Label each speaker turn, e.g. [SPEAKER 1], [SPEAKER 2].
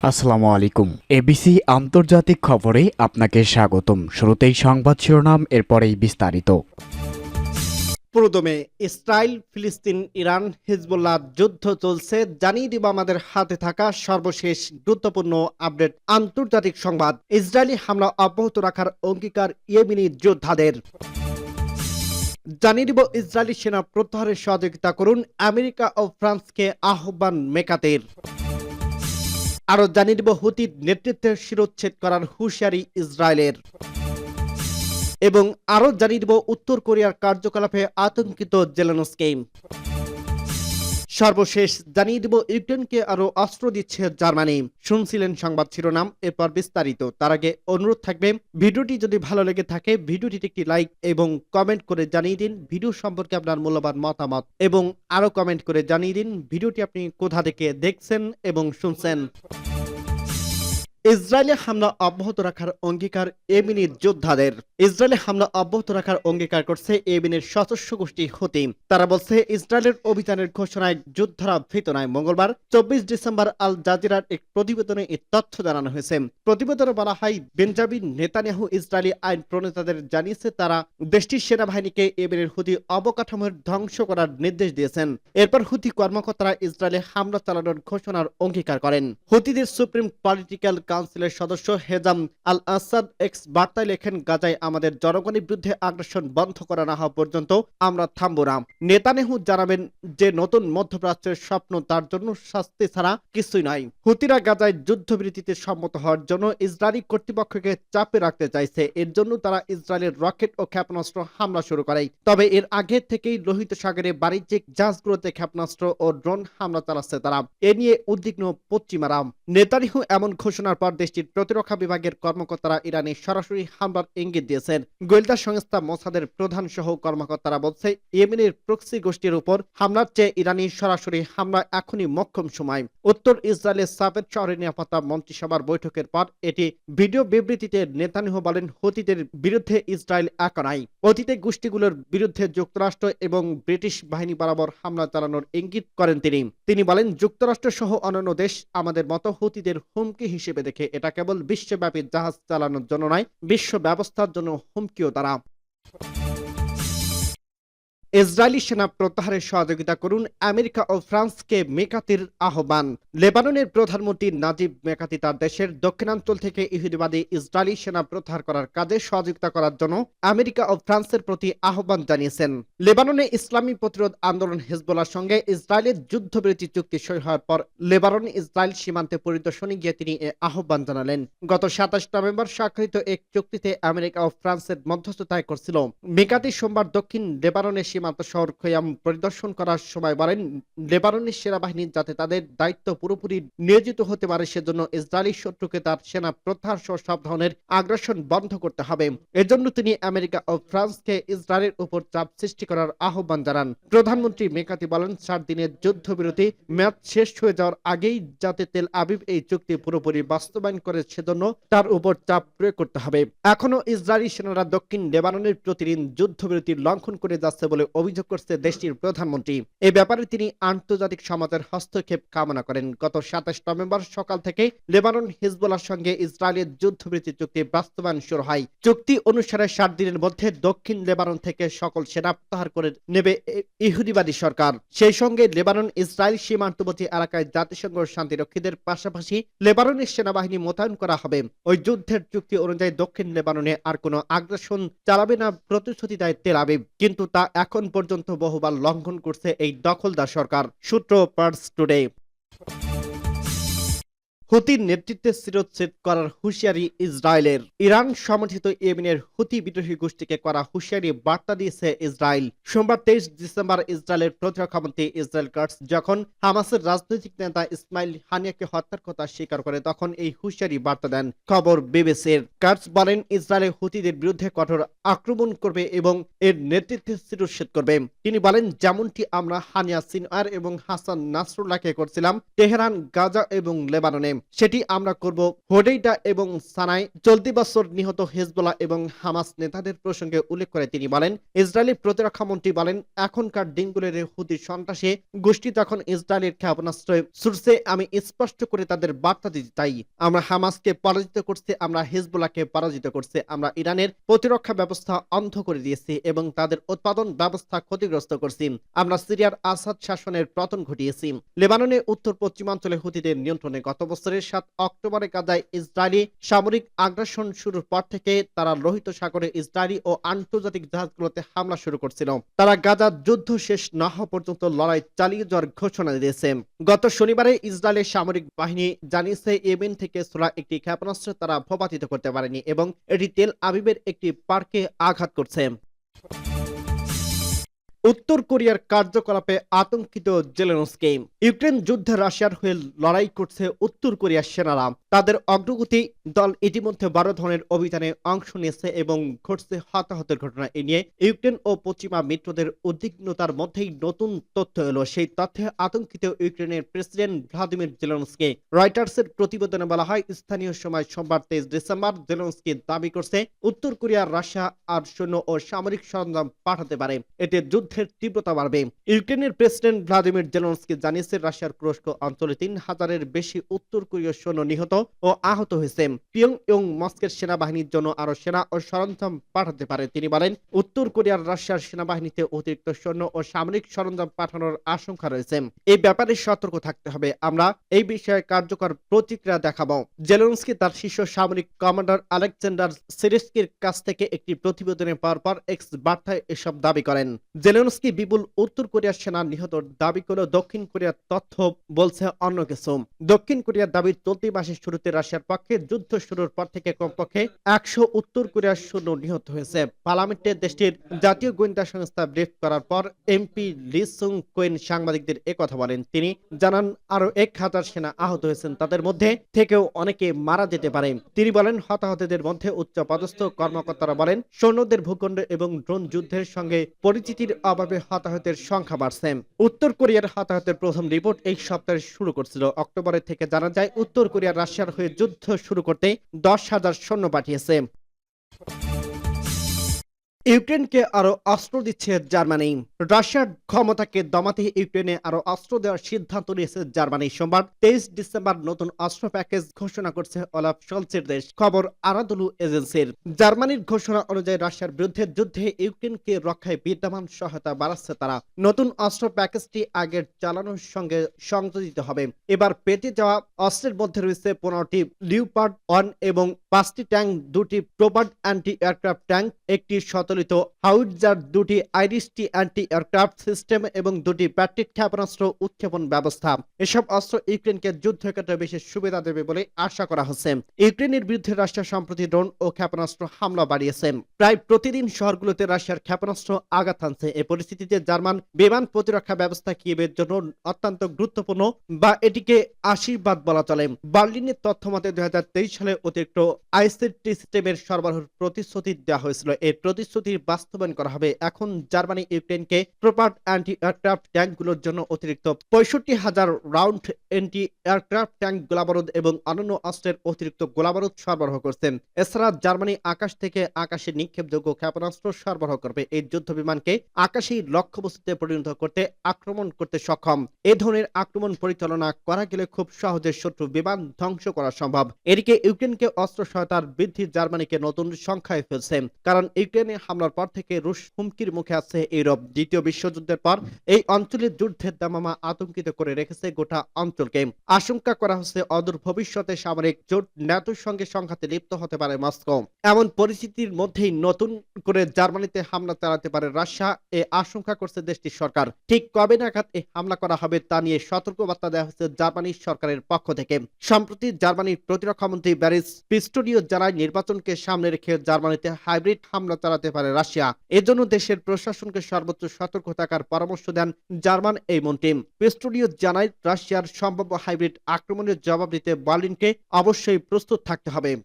[SPEAKER 1] আসসালামু আলাইকুম। এবিসি আন্তর্জাতিক খবরে আপনাকে স্বাগতম। শুরুতেই সংবাদ শিরোনাম, এরপরেই বিস্তারিত।
[SPEAKER 2] প্রথমে ইসরায়েল, ফিলিস্তিন, ইরান, হিজবুল্লাহ যুদ্ধ চলছে, জানিয়ে দিব আমাদের হাতে থাকা সর্বশেষ গুরুত্বপূর্ণ আপডেট। আন্তর্জাতিক সংবাদ, ইসরায়েলি হামলা অব্যাহত রাখার অঙ্গীকার ইয়েমেনি যোদ্ধাদের। জানিয়ে দিব ইসরায়েলি সেনা প্রত্যাহারের সহযোগিতা করুন, আমেরিকা ও ফ্রান্সকে আহ্বান মেকাতের। আরো জানিয়ে দিব হুতির নেতৃত্বের শিরোচ্ছেদ করার হুঁশিয়ারি ইসরায়েলের। এবং আরো জানিয়ে দিব উত্তর কোরিয়ার কার্যকলাপে আতঙ্কিত জেলেনস্কি। সর্বশেষ জানিয়ে দিব ইউক্রেনকে আরো অস্ত্র দিচ্ছে জার্মানি। শুনছিলেন সংবাদ শিরোনাম, এরপর বিস্তারিত। তার আগে অনুরোধ থাকবে, ভিডিওটি যদি ভালো লেগে থাকে ভিডিওটিতে একটি লাইক এবং কমেন্ট করে জানিয়ে দিন ভিডিও সম্পর্কে আপনার মূল্যবান মতামত, এবং আরো কমেন্ট করে জানিয়ে দিন ভিডিওটি আপনি কোথা থেকে দেখছেন এবং শুনছেন। ইসরায়েলে হামলা অব্যাহত রাখার অঙ্গীকার ইয়েমেনির যোদ্ধাদের। ইসরায়েলে হামলা অব্যাহত রাখার অঙ্গীকার করছে ইয়েমেনের সশস্ত্র গোষ্ঠী হুতি। তারা বলছে ইসরায়েলের অভিযানের ঘোষণায় যোদ্ধারা ভীত নয়। মঙ্গলবার 24 ডিসেম্বর আল জাজিরার এক প্রতিবেদনে এই তথ্য জানানো হয়েছে। প্রতিবেদনে বলা হয়, বেঞ্জামিন নেতানিয়াহু ইসরায়েলি আইন প্রণেতাদের জানিয়েছে তারা দেশটির সেনাবাহিনীকে ইয়েমেনের হুতি অবকাঠামোর ধ্বংস করার নির্দেশ দিয়েছেন। এরপর হুতি কর্মকর্তারা ইসরায়েলে হামলা চালানোর ঘোষণার অঙ্গীকার করেন। হুতিদের সুপ্রিম পলিটিক্যাল কাউন্সিলের সদস্য হেজাম আল আসাদ এক্স বার্তায় লেখেন, গাজায় আমাদের জনগণের বিরুদ্ধে আগ্রাসন বন্ধ করা না হওয়া পর্যন্ত আমরা থামব না। নেতানিয়াহু জানাবেন যে নতুন মধ্যপ্রাচ্যের স্বপ্ন তার জন্য শাস্তি ছাড়া কিছুই নয়। হুতিরা গাজায় যুদ্ধবিরতিতে সম্মত হওয়ার জন্য ইসরায়েলি কর্তৃপক্ষকে চাপে রাখতে চাইছে। এর জন্য তারা ইসরায়েলের রকেট ও ক্ষেপণাস্ত্র হামলা শুরু করে। তবে এর আগে থেকেই লোহিত সাগরে বাণিজ্যিক জাহাজগুলোতে ক্ষেপণাস্ত্র ও ড্রোন হামলা চালাচ্ছে তারা। এ নিয়ে উদ্বিগ্ন পশ্চিমারা। নেতানিয়াহু এমন ঘোষণার পর দেশটির প্রতিরক্ষা বিভাগের কর্মকর্তারা ইরানে সরাসরি হামলার ইঙ্গিত দিয়েছেন। গোয়েন্দা সংস্থা মোসাদের প্রধান সহ কর্মকর্তারা বলছে, ইয়েমেনের প্রক্সি গোষ্ঠীর উপর হামলার চেয়ে ইরানি সরাসরি হামলা এখনই মোক্ষম সময়। উত্তর ইসরায়েলের সাফেদ শহরের নিরাপত্তা মন্ত্রিসভার বৈঠকের পর এটি ভিডিও বিবৃতিতে নেতানিয়াহু বলেন, হুতিদের বিরুদ্ধে ইসরায়েল একা নাই। অতীতে গোষ্ঠীগুলোর বিরুদ্ধে যুক্তরাষ্ট্র এবং ব্রিটিশ বাহিনী বরাবর হামলা চালানোর ইঙ্গিত করেন তিনি বলেন, যুক্তরাষ্ট্র সহ অন্যান্য দেশ আমাদের মতো হুতিদের হুমকি হিসেবে দেখে। এটা কেবল বিশ্বব্যাপী জাহাজ চালানোর জন্য নয়, বিশ্ব ব্যবস্থার জন্য হুমকিও তারা। ইসরায়েলি সেনা প্রত্যাহারের সহযোগিতা করুন, আমেরিকা ও ফ্রান্সকে মেকাতির আহ্বান। লেবাননের প্রধানমন্ত্রী নাজিব মেকাতি তার দেশের দক্ষিণাঞ্চল থেকে ইহুদিবাদী ইসরায়েলি সেনা প্রত্যাহার করার কাজে সহযোগিতা করার জন্য আমেরিকা ও ফ্রান্সের প্রতি আহ্বান জানিয়েছেন। লেবাননে ইসলামী প্রতিরোধ আন্দোলন হিজবুল্লাহর সঙ্গে ইসরায়েলের যুদ্ধবিরতি চুক্তি সই হওয়ার পর লেবানন ইসরায়েল সীমান্তে পরিদর্শনে গিয়ে তিনি এ আহ্বান জানালেন। গত 27 নভেম্বর স্বাক্ষরিত এক চুক্তিতে আমেরিকা ও ফ্রান্সের মধ্যস্থতায় করছিল। মেকাতি সোমবার দক্ষিণ লেবাননের সীমান্ত শহর খোয়াম পরিদর্শন করার সময় বলেন, লেবাননের সেনাবাহিনী যাতে তাদের দায়িত্ব পুরোপুরি নিয়োজিত হতে পারে সেজন্য ইসরায়েলি শত্রুকে তার সেনা প্রত্যাহার সহ সব ধরনের আগ্রাসন বন্ধ করতে হবে। এজন্য তিনি আমেরিকা ও ফ্রান্সকে ইসরায়েলের উপর চাপ সৃষ্টি করার আহ্বান জানান। প্রধানমন্ত্রী মেকাতি বলেন, 4 দিনের যুদ্ধবিরতি মেয়াদ শেষ হয়ে যাওয়ার আগেই যাতে তেল আবিব এই চুক্তি পুরোপুরি বাস্তবায়ন করে সেজন্য তার উপর চাপ প্রয়োগ করতে হবে। এখনো ইসরায়েলি সেনারা দক্ষিণ লেবাননের প্রতিদিন যুদ্ধবিরতির লঙ্ঘন করে যাচ্ছে বলে অভিযোগ করছে দেশটির প্রধানমন্ত্রী। এ ব্যাপারে তিনি আন্তর্জাতিক সমাজের হস্তক্ষেপ কামনা করেন। গত 27 নভেম্বর সকাল থেকে লেবানন হিজবুল্লাহর সঙ্গে ইসরায়েলের যুদ্ধবিরতি চুক্তি বাস্তবায়ন শুরু হয়। চুক্তি অনুসারে 7 দিনের মধ্যে দক্ষিণ লেবানন থেকে সকল সেনা প্রত্যাহার করে নেবে ইহুদিবাদী সরকার। সেই সঙ্গে লেবানন ইসরায়েল সীমান্তবর্তী এলাকায় জাতিসংঘ শান্তিরক্ষীদের পাশাপাশি লেবাননের সেনাবাহিনী মোতায়েন করা হবে। ওই যুদ্ধের চুক্তি অনুযায়ী দক্ষিণ লেবাননে আর কোনো আগ্রাসন চালাবে না প্রতিশ্রুতি দেয় তেল আবিব, কিন্তু তা এখন পর্যন্ত বহুবার লঙ্ঘন করছে এই দখলদার সরকার। সূত্র পার্স টুডে। হুতির নেতৃত্বে শিরোচ্ছেদ করার হুঁশিয়ারি ইসরায়েলের। ইরান সমর্থিত ইয়েমেনের হুতি বিদ্রোহী গোষ্ঠীকে করা হুঁশিয়ারি বার্তা দিয়েছে ইসরায়েল। সোমবার 23 ডিসেম্বর ইসরায়েলের প্রতিরক্ষামন্ত্রী ইসরায়েল কাটস যখন হামাসের রাজনৈতিক নেতা ইসমাইল হানিয়াকে হত্যার কথা স্বীকার করে তখন এই হুঁশিয়ারি বার্তা দেন। খবর বিবিসির। কাটস বলেন, ইসরায়েল হুতিদের বিরুদ্ধে কঠোর আক্রমণ করবে এবং এর নেতৃত্বে শিরোচ্ছেদ করবে। তিনি বলেন, যেমনটি আমরা হানিয়া সিনওয়ার এবং হাসান নাসরুল্লাহকে করছিলাম তেহরান, গাজা এবং লেবাননে। সেটি আমরা করব। হোডেইডা এবং সানায় চলতি বছর নিহত হেজবুল্লাহ এবং হামাস নেতাদের প্রসঙ্গে উল্লেখ করে তিনি বলেন, ইসরায়েলি প্রতিরক্ষা মন্ত্রী বলেন, এখনকার দিনগুলোর হুতি সন্ত্রাসী গোষ্ঠী তখন ইসরায়েলের ক্ষেপণাস্ত্র ছুড়ছে। আমি স্পষ্ট করে তাদের বার্তা দিতে চাই, আমরা হামাসকে পরাজিত করছি, আমরা হিজবুল্লাহকে পরাজিত করছি, আমরা ইরানের প্রতিরক্ষা ব্যবস্থা অন্ধ করে দিয়েছি এবং তাদের উৎপাদন ব্যবস্থা ক্ষতিগ্রস্ত করছি, আমরা সিরিয়ার আসাদ শাসনের পতন ঘটিয়েছি। লেবাননের উত্তর পশ্চিমাঞ্চলে হুতিদের নিয়ন্ত্রণে গত বছরের 7 অক্টোবরে গাজায় ইসরায়েলি সামরিক আগ্রাসন শুরুর পর থেকে তারা লোহিত সাগরে ইসরায়েলি ও আন্তর্জাতিক জাহাজগুলোতে হামলা শুরু করছিল। তারা গাজার যুদ্ধ শেষ না হওয়া পর্যন্ত লড়াই চালিয়ে যাওয়ার ঘোষণা দিয়েছে। গত শনিবারে ইসরায়েলের সামরিক বাহিনী জানিয়েছে ইয়েমেন থেকে ছোড়া একটি ক্ষেপণাস্ত্র তারা ভূপাতিত করতে পারেনি এবং এটি তেল আবিবের একটি পার্কে আঘাত করছে। উত্তর কোরিয়ার কার্যকলাপে আতঙ্কিত জেলেনস্কি। ইউক্রেন যুদ্ধে রাশিয়ার হয়ে লড়াই করছে উত্তর কোরিয়ার সেনারা। তাদের অগ্রগতি দল ইতিমধ্যে 12 ধরনের অভিযানে অংশ নিয়েছে এবং ঘটছে হতাহতের ঘটনা। এ নিয়ে ইউক্রেন ও পশ্চিমা মিত্রদের উদ্বিগ্নতার মধ্যেই নতুন তথ্য এলো। সেই তথ্যে আতঙ্কিত ইউক্রেনের প্রেসিডেন্ট ভ্লাদিমির জেলেনস্কি। রয়টার্সের প্রতিবেদনে বলা হয়, স্থানীয় সময় সোমবার 23 ডিসেম্বর জেলেনস্কি দাবি করছে উত্তর কোরিয়া রাশিয়া আর সৈন্য ও সামরিক সরঞ্জাম পাঠাতে পারে। এতে যুদ্ধের তীব্রতা বাড়বে। ইউক্রেনের প্রেসিডেন্ট ভ্লাদিমির জেলেনস্কি জানিয়েছে রাশিয়ার তুরস্ক অঞ্চলে 3000-এর বেশি উত্তর কোরীয় সৈন্য নিহত ও আহত হয়েছে। পিয়ংইয়ং মস্কোর সেনাবাহিনীর জন্য আরো সেনা ও সরঞ্জাম পাঠাতে পারে। তিনি বলেন, উত্তর কোরিয়ার রাশিয়ার সেনাবাহিনীতে অতিরিক্ত সৈন্য ও সামরিক সরঞ্জাম পাঠানোর আশঙ্কা রয়েছে। এই ব্যাপারে সতর্ক থাকতে হবে। আমরা এই বিষয়ে কার্যকর প্রতিক্রিয়া দেখাবো। জেলেনস্কি তার শীর্ষ সামরিক কমান্ডার আলেকজান্ডার সিরিস্কির কাছ থেকে একটি প্রতিবেদনে পাওয়ার পর এক্স বার্তায় এসব দাবি করেন। জেলেনস্কি বিপুল উত্তর কোরিয়ার সেনা নিহত দাবি করলেও দক্ষিণ কোরিয়ার তথ্য বলছে অন্য কিছু। দক্ষিণ কোরিয়ার দাবি, চলতি মাসের শুরুতে রাশিয়ার পক্ষে যুদ্ধ শুরুর পর থেকে কমপক্ষে 100 উত্তর কোরিয়ার সৈন্য নিহত হয়েছে। পার্লামেন্টে দেশটির জাতীয় গোয়েন্দা সংস্থা ব্রিফ করার পর এমপি লি সুং কোয়েন সাংবাদিকদের একথা বলেন। তিনি জানান, আরো 1000 সেনা আহত হয়েছেন, তাদের মধ্যে থেকেও অনেকে মারা যেতে পারে। তিনি বলেন, হতাহতদের মধ্যে উচ্চ পদস্থ কর্মকর্তারা বলেন, সৈন্যদের ভূখণ্ড এবং ড্রোন যুদ্ধের সঙ্গে পরিচিতির অভাবে হতাহতের সংখ্যা বাড়ছে। উত্তর কোরিয়ার হতাহতের প্রথম রিপোর্ট এই সপ্তাহে শুরু করছিল। অক্টোবরের থেকে জানা যায় উত্তর কোরিয়া রাশিয়ার হয়ে যুদ্ধ শুরু করতে 10,000 সৈন্য পাঠিয়েছে। ইউক্রেনকে আরো অস্ত্র দিচ্ছে জার্মানি। রাশিয়ার ক্ষমতাকে দমাতে ইউক্রেনে আরো অস্ত্র দেওয়ার সিদ্ধান্ত নিয়েছে জার্মানি। সোমবার 23 ডিসেম্বর নতুন অস্ত্র প্যাকেজ ঘোষণা করছে অলাফ শলৎসের দেশ, খবর আনাদোলু এজেন্সির। জার্মানির ঘোষণা অনুযায়ী রাশিয়ার বিরুদ্ধে যুদ্ধে ইউক্রেনকে রক্ষায় বিদ্যমান সহায়তা বাড়াচ্ছে তারা। নতুন অস্ত্র প্যাকেজটি আগের চালানোর সঙ্গে সংযোজিত হবে। এবার পেতে যাওয়া অস্ত্রের মধ্যে রয়েছে 15টি লিওপার্ড 1 এবং 5টি ট্যাঙ্ক, 2টি প্রোপার্ড অ্যান্টি এয়ারক্রাফট ট্যাঙ্ক, একটি হাউইটজার, 2টি আইরিশ-টি অ্যান্টি এয়ারক্রাফট সিস্টেম এবং 2টি ব্যাটরিড ক্ষেপণাস্ত্র উৎক্ষেপণ ব্যবস্থা। এসব অস্ত্র ইউক্রেনকে যুদ্ধক্ষেত্রে বিশেষ সুবিধা দেবে বলে আশা করা হচ্ছে। ইউক্রেনের বিরুদ্ধে রাশিয়া সম্প্রতি ড্রোন ও ক্ষেপণাস্ত্র হামলা বাড়িয়েছে। প্রায় প্রতিদিন শহরগুলোতে রাশিয়ার ক্ষেপণাস্ত্র আঘাত হানছে। এই পরিস্থিতিতে জার্মান বিমান প্রতিরক্ষা ব্যবস্থা কিয়েভের জন্য অত্যন্ত গুরুত্বপূর্ণ, বা এটিকে আশীর্বাদ বলা চলে। বার্লিনের তথ্য মতে 2023 সালে অতিরিক্ত আইসিটি সিস্টেমের সরবরাহের প্রতিশ্রুতি দেওয়া হয়েছিল। এই প্রতিশ্রুতির বাস্তবায়ন করা হবে। এখন জার্মানি ইউক্রেনকে প্রোপার্ড অ্যান্টি এয়ারক্রাফট ট্যাঙ্কগুলোর জন্য অতিরিক্ত 65,000 রাউন্ড অ্যান্টি এয়ারক্রাফট ট্যাঙ্ক, গোলাবারুদ এবং অন্যান্য অস্ত্রের অতিরিক্ত গোলাবারুদ সরবরাহ করছেন। এছাড়া জার্মানি আকাশ থেকে আকাশে নিক্ষেপযোগ্য ক্ষেপণাস্ত্র সরবরাহ করবে। এই যুদ্ধ বিমানকে আকাশেই লক্ষ্যবস্তুতে পরিণত করতে আক্রমণ করতে সক্ষম। এ ধরনের আক্রমণ পরিচালনা করা গেলে খুব সহজে শত্রু বিমান ধ্বংস করা সম্ভব। এদিকে ইউক্রেনকে অস্ত্র সহায়তার বৃদ্ধি জার্মানিকে নতুন সংখ্যায় ফেলছে, কারণ ইউক্রেনে হামলার পর থেকে রুশ হুমকির মুখে আছে ইউরোপ। দ্বিতীয় বিশ্বযুদ্ধের পর এই অঞ্চলের যুদ্ধের দামামা আতঙ্কিত করে রেখেছে গোটা অঞ্চলকে। আশঙ্কা করা হচ্ছে অদূর ভবিষ্যতে সামরিক জোট ন্যাটোর সঙ্গে সংঘাতে লিপ্ত হতে পারে মস্কো। এমন পরিস্থিতির মধ্যেই নতুন করে জার্মানিতে হামলা চালাতে পারে রাশিয়া, এ আশঙ্কা করছে দেশটির সরকার। ঠিক কবে নাগাদ এই হামলা করা হবে তা নিয়ে সতর্কবার্তা দেওয়া হচ্ছে জার্মানি সরকারের পক্ষ থেকে। সম্প্রতি জার্মানির প্রতিরক্ষামন্ত্রী ব্যারিস পিস্টোরিও জানায়, নির্বাচনকে সামনে রেখে জার্মানিতে হাইব্রিড হামলা চালাতে পারে রাশিয়া। এজন্য দেশের প্রশাসনকে সর্বোচ্চ সতর্ক থাকার পরামর্শ দেন জার্মান এই মন্ত্রী। পিস্টোরিও জানায়, রাশিয়ার সম্ভাব্য হাইব্রিড আক্রমণের জবাব দিতে বার্লিনকে অবশ্যই প্রস্তুত থাকতে হবে।